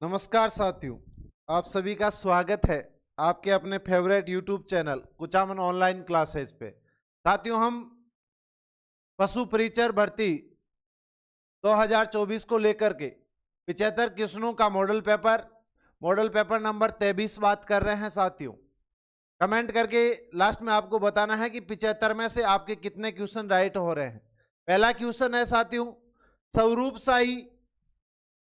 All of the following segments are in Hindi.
नमस्कार साथियों, आप सभी का स्वागत है आपके अपने favourite YouTube channel Kuchaman online classes पे। साथियों, हम पशु परिचर भर्ती 2024 को लेकर के 75 क्वेश्चनों का मॉडल पेपर नंबर 23 बात कर रहे हैं। साथियों, कमेंट करके लास्ट में आपको बताना है कि 75 में से आपके कितने क्वेश्चन राइट हो रहे हैं। पहला क्वेश्चन है साथियों, स्वरूपशाही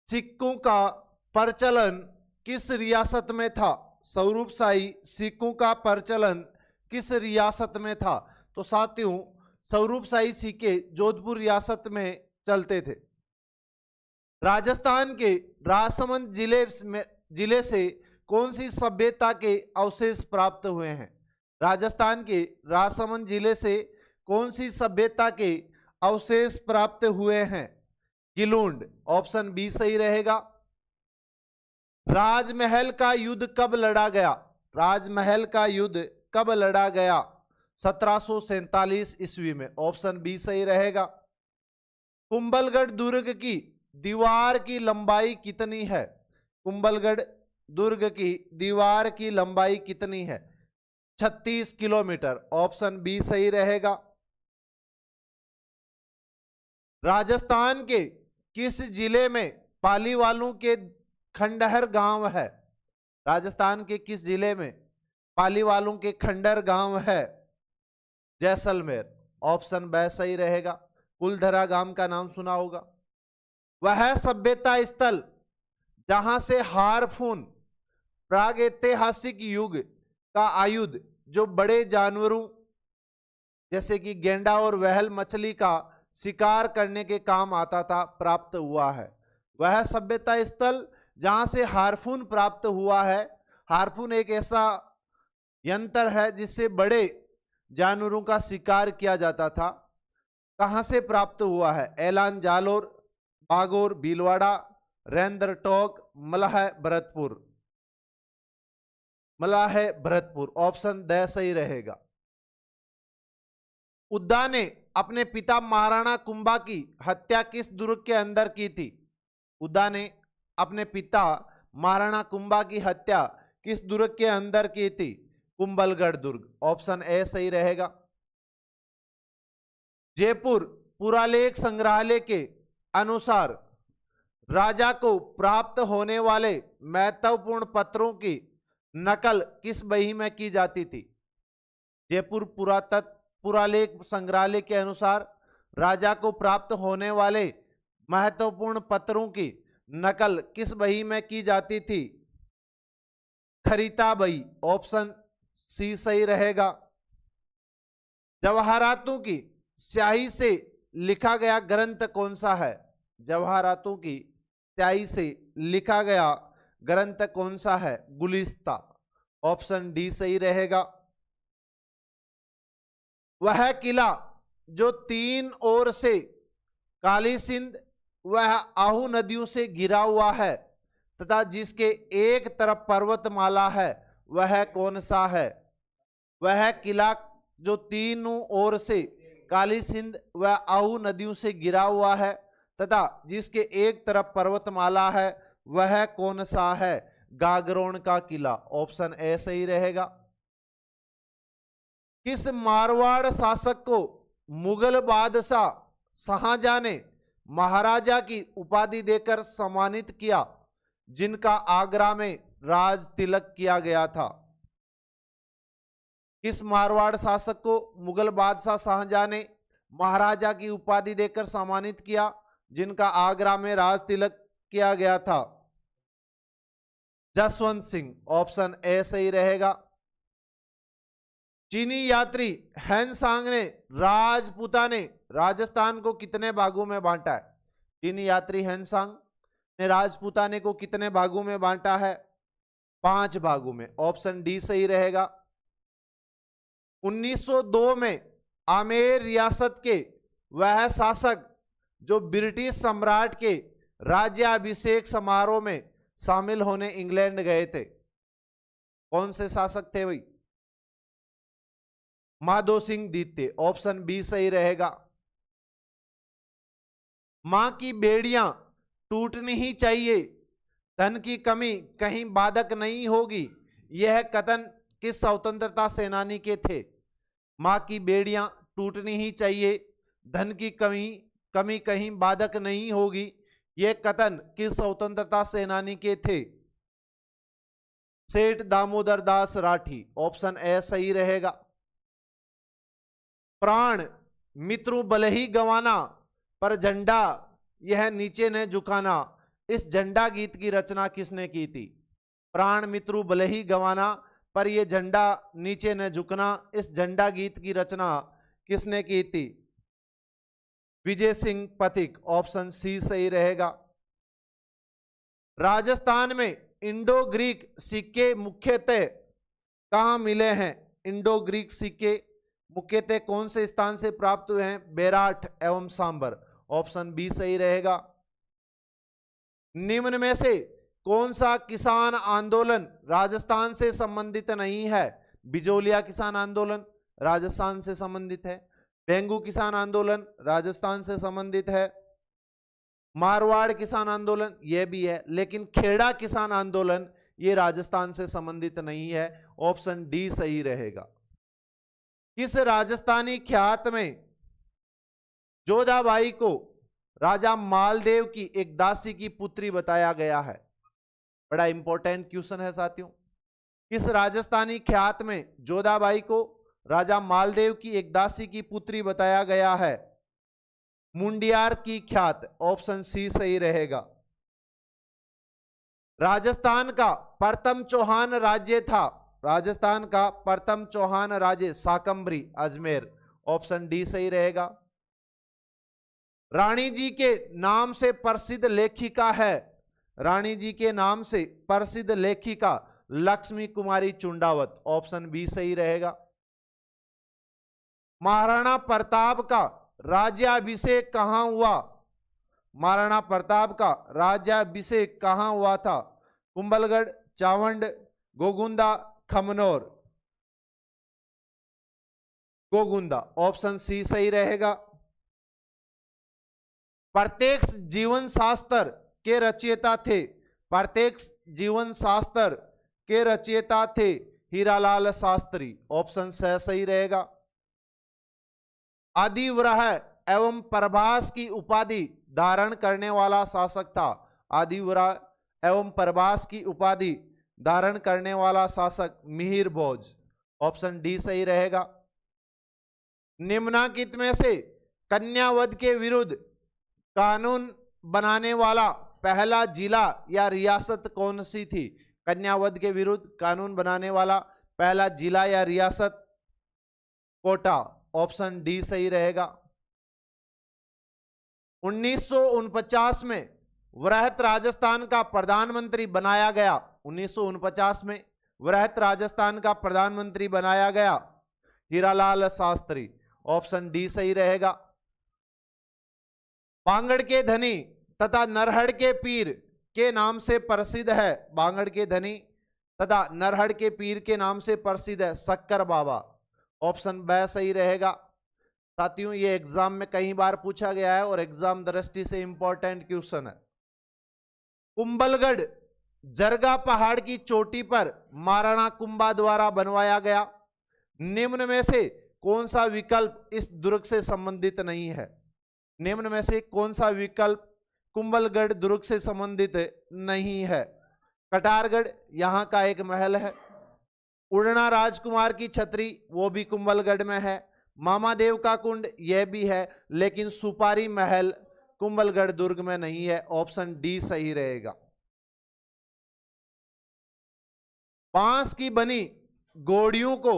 सिक्कों का प्रचलन किस रियासत में था? स्वरूपशाही सिक्कों का प्रचलन किस रियासत में था? तो साथियों, स्वरूपशाही सिक्के जोधपुर रियासत में चलते थे। राजस्थान के राजसमंद जिले से कौन सी सभ्यता के अवशेष प्राप्त हुए हैं? राजस्थान के राजसमंद जिले से कौन सी सभ्यता के अवशेष प्राप्त हुए हैं? गिलुंड, ऑप्शन बी सही रहेगा। राजमहल का युद्ध कब लड़ा गया? राजमहल का युद्ध कब लड़ा गया? 1747 ईस्वी में, ऑप्शन बी सही रहेगा। कुंभलगढ़ दुर्ग की दीवार की लंबाई कितनी है? कुंभलगढ़ दुर्ग की दीवार की लंबाई कितनी है? 36 किलोमीटर, ऑप्शन बी सही रहेगा। राजस्थान के किस जिले में पाली वालों के खंडहर गांव है? राजस्थान के किस जिले में पाली वालों के खंडहर गांव है? जैसलमेर, ऑप्शन बी सही रहेगा। कुलधरा गांव का नाम सुना होगा। वह सभ्यता स्थल जहां से हारफून प्रागैतिहासिक युग का आयुध जो बड़े जानवरों जैसे कि गेंडा और वहल मछली का शिकार करने के काम आता था प्राप्त हुआ है। वह सभ्यता स्थल जहां से हारफून प्राप्त हुआ है। हारफून एक ऐसा यंत्र है जिससे बड़े जानवरों का शिकार किया जाता था। कहां से प्राप्त हुआ है? एलान, जालोर, बागोर, भीलवाड़ा, रेंद्र टोक, मलाह भरतपुर, ऑप्शन द सही रहेगा। उद्दा ने अपने पिता महाराणा कुंभा की हत्या किस दुर्ग के अंदर की थी? उद्दा ने अपने पिता महाराणा कुंभा की हत्या किस दुर्ग के अंदर की थी? कुंभलगढ़ दुर्ग, ऑप्शन ए सही रहेगा। जयपुर पुरालेख संग्रहालय के अनुसार राजा को प्राप्त होने वाले महत्वपूर्ण पत्रों की नकल किस बही में की जाती थी? जयपुर पुरालेख संग्रहालय के अनुसार राजा को प्राप्त होने वाले महत्वपूर्ण पत्रों की नकल किस बही में की जाती थी? खरीता बही, ऑप्शन सी सही रहेगा। जवाहरातों की स्याही से लिखा गया ग्रंथ कौन सा है? जवाहरातों की स्याही से लिखा गया ग्रंथ कौन सा है? गुलिस्ता, ऑप्शन डी सही रहेगा। वह किला जो तीन ओर से काली सिंध वह आहू नदियों से घिरा हुआ है तथा जिसके एक तरफ पर्वतमाला है, वह कौन सा है? वह किला जो तीनों ओर से काली सिंध व आहू नदियों से घिरा हुआ है तथा जिसके एक तरफ पर्वतमाला है, वह कौन सा है? गागरोन का किला, ऑप्शन ए सही रहेगा। किस मारवाड़ शासक को मुगल बादशाह शाहजहां ने महाराजा की उपाधि देकर सम्मानित किया, जिनका आगरा में राज तिलक किया गया था? किस मारवाड़ शासक को मुगल बादशाह शाहजहां ने महाराजा की उपाधि देकर सम्मानित किया, जिनका आगरा में राज तिलक किया गया था? जसवंत सिंह, ऑप्शन ए सही रहेगा। चीनी यात्री हैंसांग ने राजपूताने राजस्थान को कितने भागों में बांटा है? चीनी यात्री हैंसांग ने राजपूताने को कितने भागों में बांटा है? 5 भागों में, ऑप्शन डी सही रहेगा। 1902 में आमेर रियासत के वह शासक जो ब्रिटिश सम्राट के राज्याभिषेक समारोह में शामिल होने इंग्लैंड गए थे, कौन से शासक थे भाई? माधो सिंह द्वितीय, ऑप्शन बी सही रहेगा। मां की बेड़ियां टूटनी ही चाहिए धन की कमी कहीं बाधक नहीं होगी, यह कथन किस स्वतंत्रता सेनानी के थे? मां की बेड़ियां टूटनी ही चाहिए, धन की कमी कहीं बाधक नहीं होगी, यह कथन किस स्वतंत्रता सेनानी के थे? सेठ दामोदर दास राठी। ऑप्शन ए सही रहेगा। प्राण मित्रु भले ही गंवाना, पर झंडा यह नीचे न झुकाना, इस झंडा गीत की रचना किसने की थी? प्राण मित्रु भले ही गंवाना, पर यह झंडा नीचे न झुकना, इस झंडा गीत की रचना किसने की थी? विजय सिंह पथिक। ऑप्शन सी सही रहेगा। राजस्थान में इंडो ग्रीक सिक्के मुख्यतः कहां मिले हैं? इंडो ग्रीक सिक्के मुख्यतः कौन से स्थान से प्राप्त हुए हैं? बेराठ एवं सांबर। ऑप्शन बी सही रहेगा। निम्न में से कौन सा किसान आंदोलन राजस्थान से संबंधित नहीं है? बिजोलिया किसान आंदोलन राजस्थान से संबंधित है, डेंगू किसान आंदोलन राजस्थान से संबंधित है, मारवाड़ किसान आंदोलन यह भी है, लेकिन खेड़ा किसान आंदोलन ये राजस्थान से संबंधित नहीं है। ऑप्शन डी सही रहेगा। किस राजस्थानी ख्यात में जोधाबाई को राजा मालदेव की एक दासी की पुत्री बताया गया है? बड़ा इंपॉर्टेंट क्वेश्चन है साथियों। किस राजस्थानी ख्यात में जोधाबाई को राजा मालदेव की एक दासी की पुत्री बताया गया है? मुंडियार की ख्यात। ऑप्शन सी सही रहेगा। राजस्थान का प्रथम चौहान राज्य था, राजस्थान का प्रथम चौहान राज्य शाकंभरी अजमेर। ऑप्शन डी सही रहेगा। रानी जी के नाम से प्रसिद्ध लेखिका है, रानी जी के नाम से प्रसिद्ध लेखिका लक्ष्मी कुमारी चुंडावत। ऑप्शन बी सही रहेगा। महाराणा प्रताप का राज्याभिषेक कहां हुआ? महाराणा प्रताप का राज्याभिषेक कहां हुआ था? कुंभलगढ़, चावंड, गोगुंदा, खमनौर। गोगुंदा। ऑप्शन सी सही रहेगा। प्रत्यक्ष जीवन शास्त्र के रचयिता थे, प्रत्यक्ष जीवन शास्त्र के रचयिता थे हीरालाल शास्त्री। ऑप्शन सही रहेगा। आदिवराह एवं प्रभास की उपाधि धारण करने वाला शासक था, आदिवराह एवं प्रभास की उपाधि धारण करने वाला शासक मिहिर भोज। ऑप्शन डी सही रहेगा। निम्नलिखित में से कन्यावध के विरुद्ध कानून बनाने वाला पहला जिला या रियासत कौन सी थी? कन्यावध के विरुद्ध कानून बनाने वाला पहला जिला या रियासत कोटा। ऑप्शन डी सही रहेगा। 1949 में वृहत राजस्थान का प्रधानमंत्री बनाया गया, 1949 में वृहत राजस्थान का प्रधानमंत्री बनाया गया हीरालाल शास्त्री। ऑप्शन डी सही रहेगा। बांगड़ के धनी तथा नरहड़ के पीर के नाम से प्रसिद्ध है, बांगड़ के धनी तथा नरहड़ के पीर के नाम से प्रसिद्ध है शक्कर बाबा। ऑप्शन बी सही रहेगा। साथियों ये एग्जाम में कई बार पूछा गया है और एग्जाम दृष्टि से इंपॉर्टेंट क्वेश्चन है। कुंभलगढ़ जरगा पहाड़ की चोटी पर महाराणा कुंभा द्वारा बनवाया गया, निम्न में से कौन सा विकल्प इस दुर्ग से संबंधित नहीं है? निम्न में से कौन सा विकल्प कुंभलगढ़ दुर्ग से संबंधित नहीं है? कटारगढ़ यहां का एक महल है, उड़ना राजकुमार की छतरी वो भी कुंभलगढ़ में है, मामादेव का कुंड यह भी है, लेकिन सुपारी महल कुंभलगढ़ दुर्ग में नहीं है। ऑप्शन डी सही रहेगा। बांस की बनी घोड़ियों को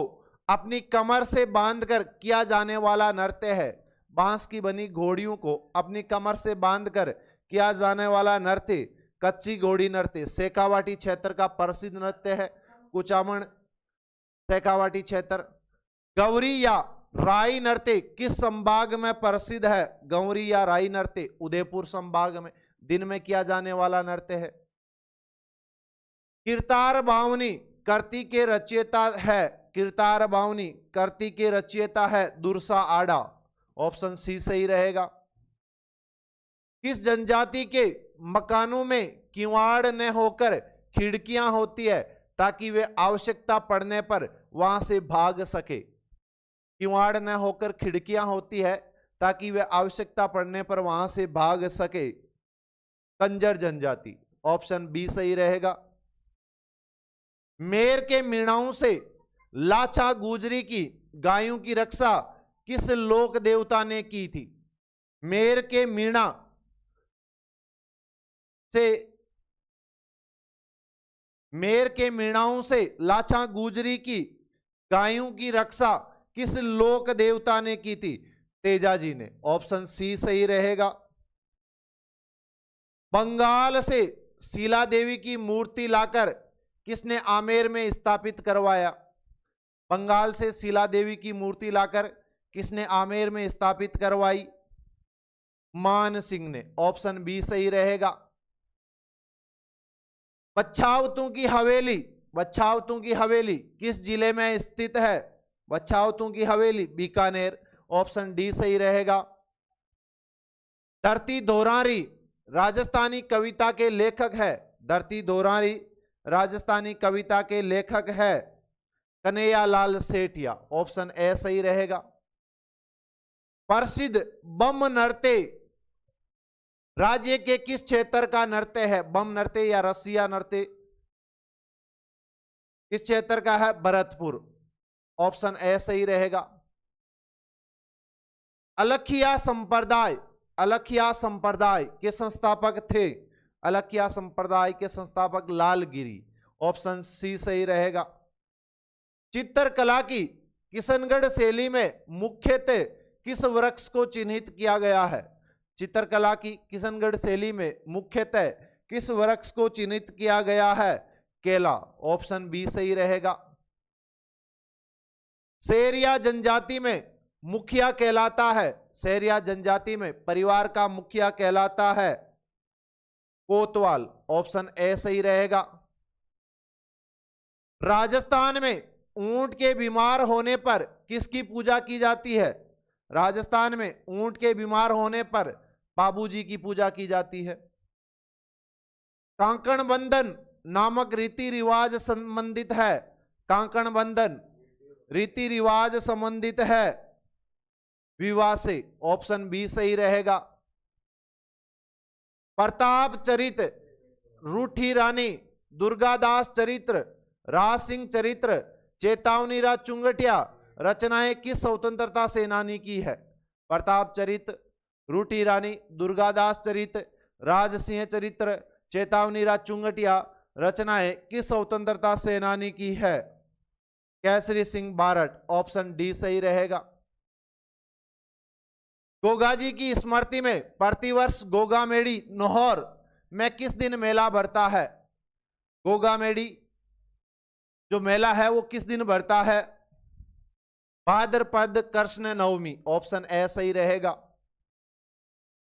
अपनी कमर से बांधकर किया जाने वाला नृत्य है, बांस की बनी घोड़ियों को अपनी कमर से बांधकर किया जाने वाला नृत्य कच्ची घोड़ी नृत्य शेखावाटी क्षेत्र का प्रसिद्ध नृत्य है, कुचामन शेखावाटी क्षेत्र। गौरी या राई नृत्य किस संभाग में प्रसिद्ध है? गौरी या राई नृत्य उदयपुर संभाग में दिन में किया जाने वाला नृत्य है। किरतार बावनी करती के रचयिता है, किरतार बावनी करती के रचयिता है दुर्सा आड़ा। ऑप्शन सी सही रहेगा। किस जनजाति के मकानों में किवाड़ न होकर खिड़कियां होती है ताकि वे आवश्यकता पड़ने पर वहां से भाग सके। किवाड़ न होकर खिड़कियां होती है ताकि वे आवश्यकता पड़ने पर वहां से भाग सके। कंजर जनजाति, ऑप्शन बी सही रहेगा। मेर के मीणाओं से लाछा गुजरी की गायों की रक्षा किस लोक देवता ने की थी? मेर के मीणा से, मेर के मीणाओं से लाछा गुजरी की गायों की रक्षा किस लोक देवता ने की थी? तेजा जी ने, ऑप्शन सी सही रहेगा। बंगाल से शीला देवी की मूर्ति लाकर किसने आमेर में स्थापित करवाया? बंगाल से शीला देवी की मूर्ति लाकर किसने आमेर में स्थापित करवाई? मान सिंह ने, ऑप्शन बी सही रहेगा। बच्छावतों की हवेली, बच्छावतों की हवेली किस जिले में स्थित है? बच्छावतों की हवेली बीकानेर, ऑप्शन डी सही रहेगा। धरती धोरारी राजस्थानी कविता के लेखक है। धरती धोरारी राजस्थानी कविता के लेखक है कन्हैयालाल सेठिया, ऑप्शन ए सही रहेगा। प्रसिद्ध बम नृत्य राज्य के किस क्षेत्र का नृत्य है? बम नृत्य या रसिया नृत्य किस क्षेत्र का है? भरतपुर, ऑप्शन ए सही रहेगा। अलखिया संप्रदाय, अलखिया संप्रदाय के संस्थापक थे? अलखिया संप्रदाय के संस्थापक लालगिरी, ऑप्शन सी सही रहेगा। चित्रकला की किशनगढ़ शैली में मुख्यतः किस वृक्ष को चिन्हित किया गया है? चित्रकला की किशनगढ़ शैली में मुख्यतः किस वृक्ष को चिन्हित किया गया है? केला, ऑप्शन बी सही रहेगा। सेरिया जनजाति में मुखिया कहलाता है, सेरिया जनजाति में परिवार का मुखिया कहलाता है कोतवाल, ऑप्शन ए सही रहेगा। राजस्थान में ऊंट के बीमार होने पर किसकी पूजा की जाती है? राजस्थान में ऊंट के बीमार होने पर बाबूजी की पूजा की जाती है। कांकण बंधन नामक रीति रिवाज संबंधित है। कांकण बंधन रीति रिवाज संबंधित है विवाह से, ऑप्शन बी सही रहेगा। प्रताप चरित्र, रूठी रानी, दुर्गादास चरित्र, राज सिंह चरित्र, चेतावनी राज चुंगटिया रचनाएं किस स्वतंत्रता सेनानी की है? प्रताप चरित्र, रूठी रानी, दुर्गादास चरित्र, राज सिंह चरित्र, चेतावनी राज चुंगटिया रचनाएं किस स्वतंत्रता सेनानी की है? केसरी सिंह बारट, ऑप्शन डी सही रहेगा। गोगा जी की स्मृति में प्रतिवर्ष गोगा मेड़ी नौहर में किस दिन मेला भरता है? गोगा मेड़ी जो मेला है वो किस दिन भरता है? भाद्रपद कृष्ण नवमी, ऑप्शन ए सही रहेगा।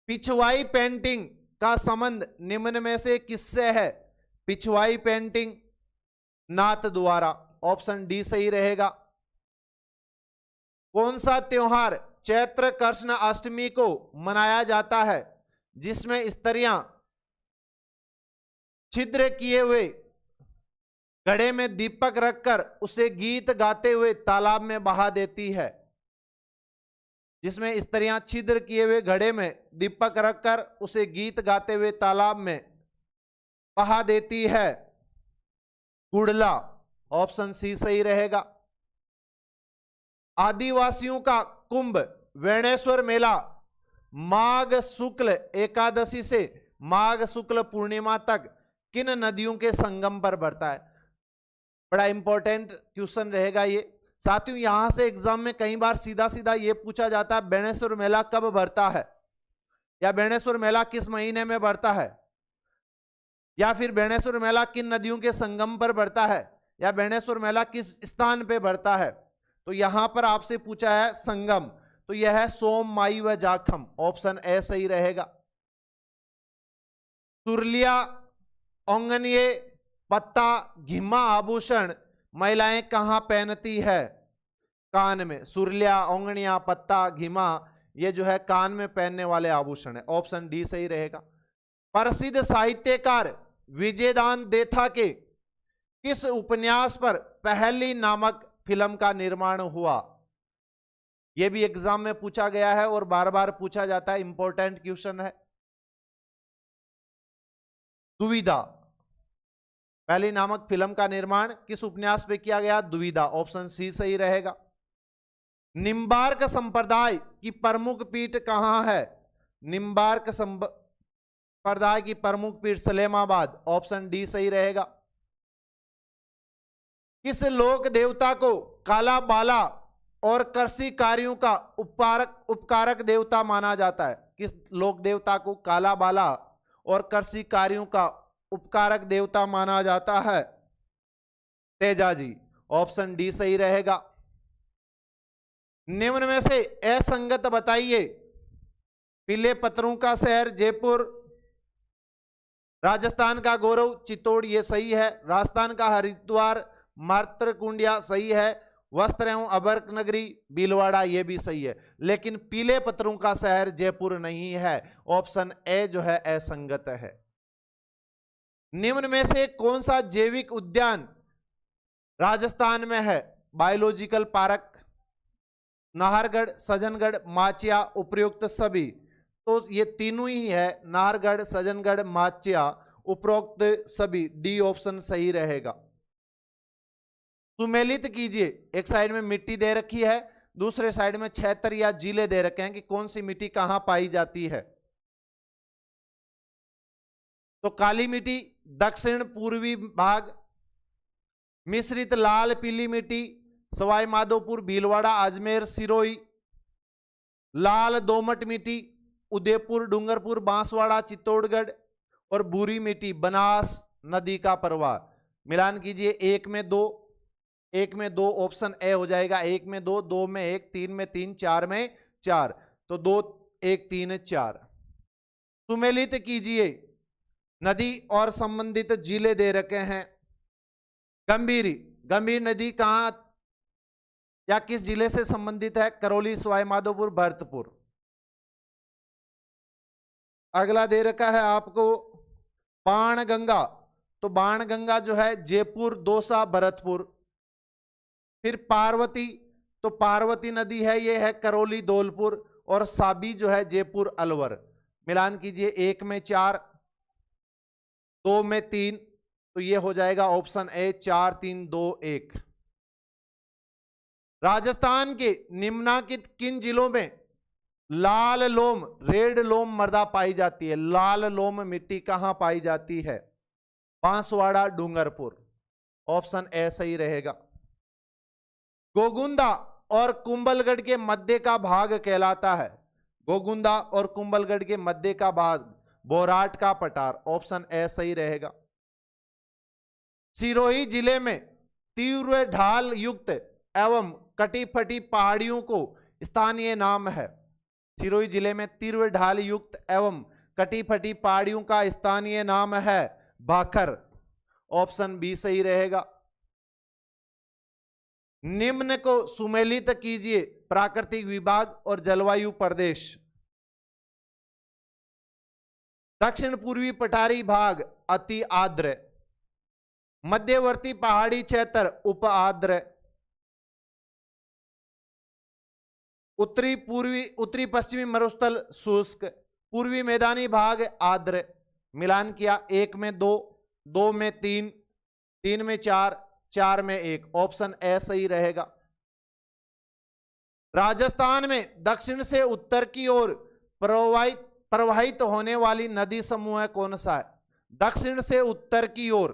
पिछवाई पेंटिंग का संबंध निम्न में से किससे है? पिछवाई पेंटिंग नाथ द्वारा, ऑप्शन डी सही रहेगा। कौन सा त्योहार चैत्र कृष्ण अष्टमी को मनाया जाता है जिसमें स्त्रियां छिद्र किए हुए घड़े में दीपक रखकर उसे गीत गाते हुए तालाब में बहा देती है? जिसमें स्त्रियां छिद्र किए हुए घड़े में दीपक रखकर उसे गीत गाते हुए तालाब में बहा देती है? गुड़ला, ऑप्शन सी सही रहेगा। आदिवासियों का कुंभ वेणेश्वर मेला माघ शुक्ल एकादशी से माघ शुक्ल पूर्णिमा तक किन नदियों के संगम पर बढ़ता है? बड़ा इंपॉर्टेंट क्वेश्चन रहेगा ये साथियों। यहां से एग्जाम में कई बार सीधा सीधा ये पूछा जाता है बेणेश्वर मेला कब बढ़ता है, या बेणेश्वर मेला किस महीने में बढ़ता है, या फिर बेणेश्वर मेला किन नदियों के संगम पर बढ़ता है, या बेणेश्वर मेला किस स्थान पे बढ़ता है। तो यहां पर आपसे पूछा है संगम, तो यह है सोम, माई व जाखम, ऑप्शन ए सही रहेगा। सुरलिया, औंगनिये, पत्ता, घिम्मा आभूषण महिलाएं कहां पहनती है? कान में। सुरलिया, औंगनिया, पत्ता, घिमा ये जो है कान में पहनने वाले आभूषण है, ऑप्शन डी सही रहेगा। प्रसिद्ध साहित्यकार विजयदान देथा के किस उपन्यास पर पहली नामक फिल्म का निर्माण हुआ? यह भी एग्जाम में पूछा गया है और बार बार पूछा जाता है, इंपॉर्टेंट क्वेश्चन है। दुविधा, पहली नामक फिल्म का निर्माण किस उपन्यास पे किया गया? दुविधा, ऑप्शन सी सही रहेगा। निम्बार्क संप्रदाय की प्रमुख पीठ कहां है? निम्बार्क संप्रदाय की प्रमुख पीठ सलेमाबाद, ऑप्शन डी सही रहेगा। किस लोक देवता को काला बाला और कृषि कार्यों का उपकारक देवता माना जाता है? किस लोक देवता को काला बाला और कृषि कार्यों का उपकारक देवता माना जाता है? तेजाजी, ऑप्शन डी सही रहेगा। निम्न में से असंगत बताइए। पीले पत्थरों का शहर जयपुर, राजस्थान का गौरव चित्तौड़, ये सही है। राजस्थान का हरिद्वार मातृकुंडिया सही है। वस्त्र एवं अबर्क नगरी भीलवाड़ा, ये भी सही है। लेकिन पीले पत्थरों का शहर जयपुर नहीं है। ऑप्शन ए जो है असंगत है। निम्न में से कौन सा जैविक उद्यान राजस्थान में है? बायोलॉजिकल पार्क, नाहरगढ़, सज्जनगढ़, माचिया, उपरोक्त सभी। तो ये तीनों ही है, नाहरगढ़, सज्जनगढ़, माचिया, उपरोक्त सभी। डी ऑप्शन सही रहेगा। सुमेलित कीजिए, एक साइड में मिट्टी दे रखी है, दूसरे साइड में क्षेत्र या जिले दे रखे हैं कि कौन सी मिट्टी कहां पाई जाती है। तो काली मिट्टी दक्षिण पूर्वी भाग, मिश्रित लाल पीली मिट्टी सवाई माधोपुर, भीलवाड़ा, अजमेर, सिरोही, लाल दोमट मिट्टी उदयपुर, डूंगरपुर, बांसवाड़ा, चित्तौड़गढ़, और भूरी मिट्टी बनास नदी का प्रवाह। मिलान कीजिए, एक में दो, एक में दो, ऑप्शन ए हो जाएगा। एक में दो, दो में एक, तीन में तीन, चार में चार, तो दो एक तीन चार। सुमेलित कीजिए, नदी और संबंधित जिले दे रखे हैं। गंभीर, गंभीर नदी कहां या किस जिले से संबंधित है? करौली, सवाई माधोपुर, भरतपुर। अगला दे रखा है आपको बाणगंगा, तो बाणगंगा जो है जयपुर, दौसा, भरतपुर। फिर पार्वती, तो पार्वती नदी है, ये है करौली, धौलपुर, और साबी जो है जयपुर, अलवर। मिलान कीजिए, एक में चार, दो में तीन, तो ये हो जाएगा ऑप्शन ए 4 3 2 1। राजस्थान के निम्नलिखित किन जिलों में लाल लोम, रेड लोम मृदा पाई जाती है? लाल लोम मिट्टी कहां पाई जाती है? बांसवाड़ा, डूंगरपुर, ऑप्शन ए सही रहेगा। गोगुंदा और कुंभलगढ़ के मध्य का भाग कहलाता है? गोगुंदा और कुंभलगढ़ के मध्य का भाग बोराट का पठार, ऑप्शन ए सही रहेगा। सिरोही जिले में तीव्र ढाल युक्त एवं कटी फटी पहाड़ियों को स्थानीय नाम है? सिरोही जिले में तीव्र ढाल युक्त एवं कटी फटी पहाड़ियों का स्थानीय नाम है भाखर, ऑप्शन बी सही रहेगा। निम्न को सुमेलित कीजिए, प्राकृतिक विभाग और जलवायु प्रदेश। दक्षिण पूर्वी पठारी भाग अति आर्द्र, मध्यवर्ती पहाड़ी क्षेत्र उप आर्द्र, उत्तरी पश्चिमी मरुस्थल शुष्क, पूर्वी मैदानी भाग आर्द्र। मिलान किया, एक में दो, दो में तीन, तीन में चार, चार में एक, ऑप्शन ए सही रहेगा। राजस्थान में दक्षिण से उत्तर की ओर प्रवाहित होने वाली नदी समूह कौन सा है? दक्षिण से उत्तर की ओर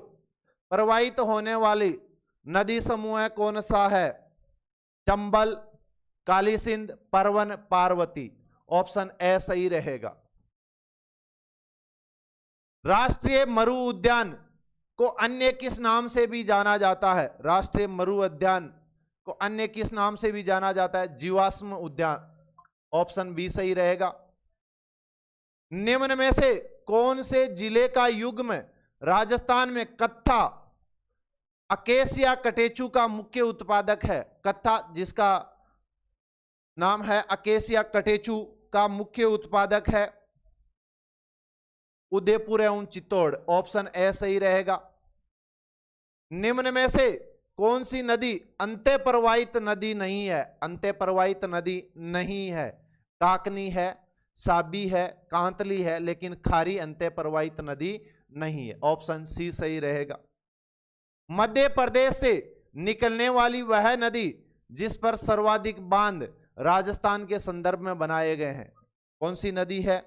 प्रवाहित होने वाली नदी समूह कौन सा है? चंबल, काली सिंध, परवन, पार्वती, ऑप्शन ए सही रहेगा। राष्ट्रीय मरु उद्यान को अन्य किस नाम से भी जाना जाता है? राष्ट्रीय मरु उद्यान को अन्य किस नाम से भी जाना जाता है? जीवाश्म उद्यान, ऑप्शन बी सही रहेगा। निम्न में से कौन से जिले का युग्म राजस्थान में कत्था अकेसिया कटेचू का मुख्य उत्पादक है? कत्था जिसका नाम है अकेसिया कटेचू का मुख्य उत्पादक है? उदयपुर एवं चित्तौड़, ऑप्शन ए सही रहेगा। निम्न में से कौन सी नदी अंत्य प्रवाहित नदी नहीं है? अंत्य प्रवाहित नदी नहीं है। काकनी है, साबी है, कांतली है, लेकिन खारी अंत्य प्रवाहित नदी नहीं है, ऑप्शन सी सही रहेगा। मध्य प्रदेश से निकलने वाली वह नदी जिस पर सर्वाधिक बांध राजस्थान के संदर्भ में बनाए गए हैं, कौन सी नदी है?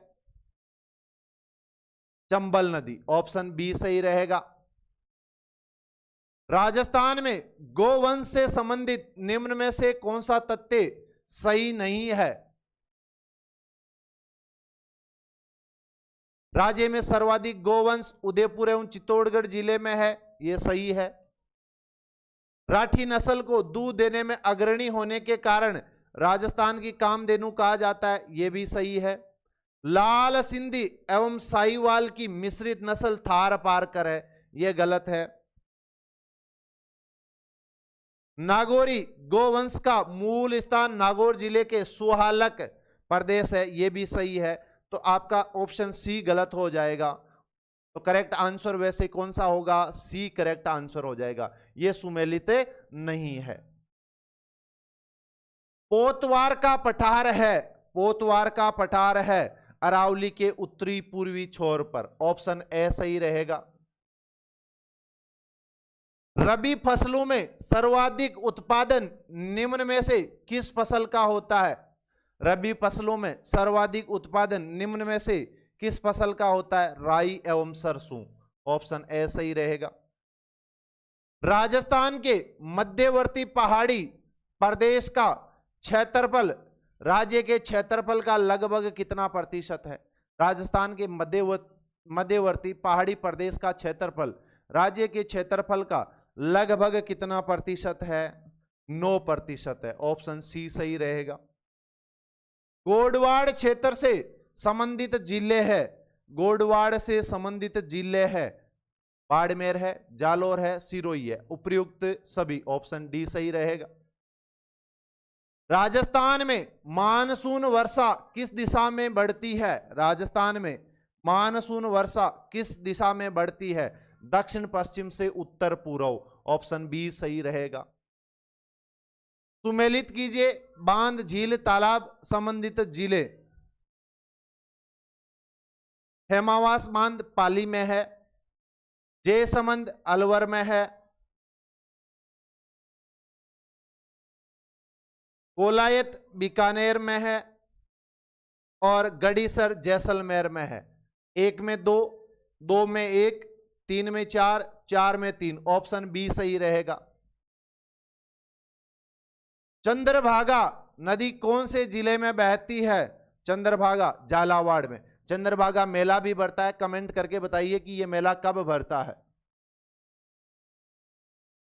चंबल नदी, ऑप्शन बी सही रहेगा। राजस्थान में गोवंश से संबंधित निम्न में से कौन सा तथ्य सही नहीं है? राज्य में सर्वाधिक गोवंश उदयपुर एवं चित्तौड़गढ़ जिले में है, यह सही है। राठी नस्ल को दूध देने में अग्रणी होने के कारण राजस्थान की कामधेनु कहा जाता है, यह भी सही है। लाल सिंधी एवं साहिवाल की मिश्रित नस्ल थार पारकर है, यह गलत है। नागौरी गोवंश का मूल स्थान नागौर जिले के सुहालक प्रदेश है, यह भी सही है। तो आपका ऑप्शन सी गलत हो जाएगा। तो करेक्ट आंसर वैसे कौन सा होगा? सी करेक्ट आंसर हो जाएगा, यह सुमेलित नहीं है। पोतवार का पठार है, पोतवार का पठार है अरावली के उत्तरी पूर्वी छोर पर, ऑप्शन ए सही रहेगा। रबी फसलों में सर्वाधिक उत्पादन निम्न में से किस फसल का होता है? रबी फसलों में सर्वाधिक उत्पादन निम्न में से किस फसल का होता है? राई एवं सरसों, ऑप्शन ए सही रहेगा। राजस्थान के मध्यवर्ती पहाड़ी प्रदेश का क्षेत्रफल राज्य के क्षेत्रफल का लगभग कितना प्रतिशत है? राजस्थान के मध्यवर्ती पहाड़ी प्रदेश का क्षेत्रफल राज्य के क्षेत्रफल का लगभग कितना प्रतिशत है? 9% है, ऑप्शन सी सही रहेगा। गोडवाड़ क्षेत्र से संबंधित जिले है, गोडवाड़ से संबंधित जिले है, बाड़मेर है, जालोर है, सिरोही है, उपर्युक्त सभी, ऑप्शन डी सही रहेगा। राजस्थान में मानसून वर्षा किस दिशा में बढ़ती है? राजस्थान में मानसून वर्षा किस दिशा में बढ़ती है? दक्षिण पश्चिम से उत्तर पूर्व, ऑप्शन बी सही रहेगा। सुमेलित कीजिए बांध, झील, तालाब संबंधित जिले। हेमावास बांध पाली में है, जयसमंद अलवर में है, कोलायत बीकानेर में है और गड़ीसर जैसलमेर में है। 1 में 2, 2 में 1, 3 में 4, 4 में 3, ऑप्शन बी सही रहेगा। चंद्रभागा नदी कौन से जिले में बहती है? चंद्रभागा झालावाड़ में। चंद्रभागा मेला भी भरता है, कमेंट करके बताइए कि यह मेला कब भरता है।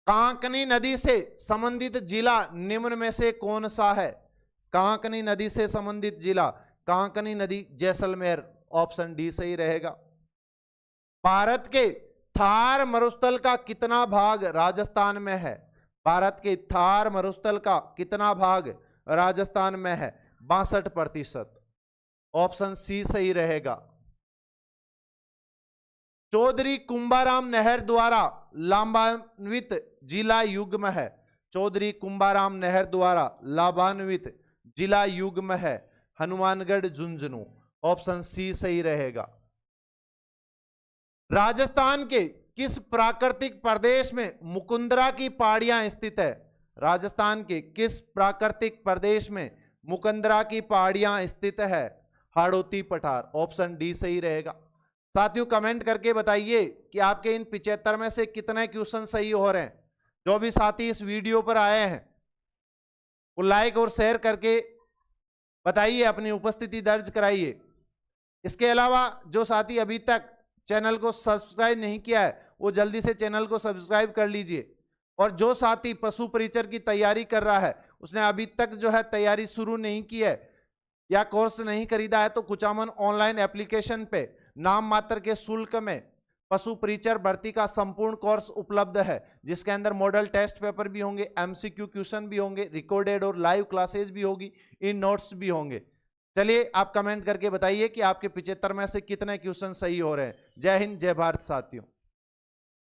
कांकनी नदी से संबंधित जिला निम्न में से कौन सा है? कांकनी नदी से संबंधित जिला, कांकनी नदी जैसलमेर, ऑप्शन डी सही रहेगा। भारत के थार मरुस्थल का कितना भाग राजस्थान में है? भारत के थार मरुस्थल का कितना भाग राजस्थान में है? 62%, ऑप्शन सी सही रहेगा। चौधरी कुंभाराम नहर द्वारा लाभान्वित जिला युग्म है, चौधरी कुंभाराम नहर द्वारा लाभान्वित जिला युग्म है हनुमानगढ़ झुंझुनू, ऑप्शन सी सही रहेगा। राजस्थान के किस प्राकृतिक प्रदेश में मुकुंदरा की पहाड़ियां स्थित है? राजस्थान के किस प्राकृतिक प्रदेश में मुकुंदरा की पहाड़ियां स्थित है? हाड़ौती पठार, ऑप्शन डी सही रहेगा। साथियों कमेंट करके बताइए कि आपके इन 75 में से कितने क्वेश्चन सही हो रहे हैं। जो भी साथी इस वीडियो पर आए हैं वो लाइक और शेयर करके बताइए, अपनी उपस्थिति दर्ज कराइए। इसके अलावा जो साथी अभी तक चैनल को सब्सक्राइब नहीं किया है वो जल्दी से चैनल को सब्सक्राइब कर लीजिए। और जो साथी पशु परिचर की तैयारी कर रहा है उसने अभी तक जो है तैयारी शुरू नहीं की है या कोर्स नहीं खरीदा है तो कुचामन ऑनलाइन एप्लीकेशन पे नाम मात्र के शुल्क में पशु परिचर भर्ती का संपूर्ण कोर्स उपलब्ध है, जिसके अंदर मॉडल टेस्ट पेपर भी होंगे, एमसीक्यू क्वेश्चन भी होंगे, रिकॉर्डेड और लाइव क्लासेज भी होगी, इन नोट्स भी होंगे। चलिए आप कमेंट करके बताइए कि आपके 75 में से कितने क्वेश्चन सही हो रहे हैं। जय हिंद, जय भारत साथियों।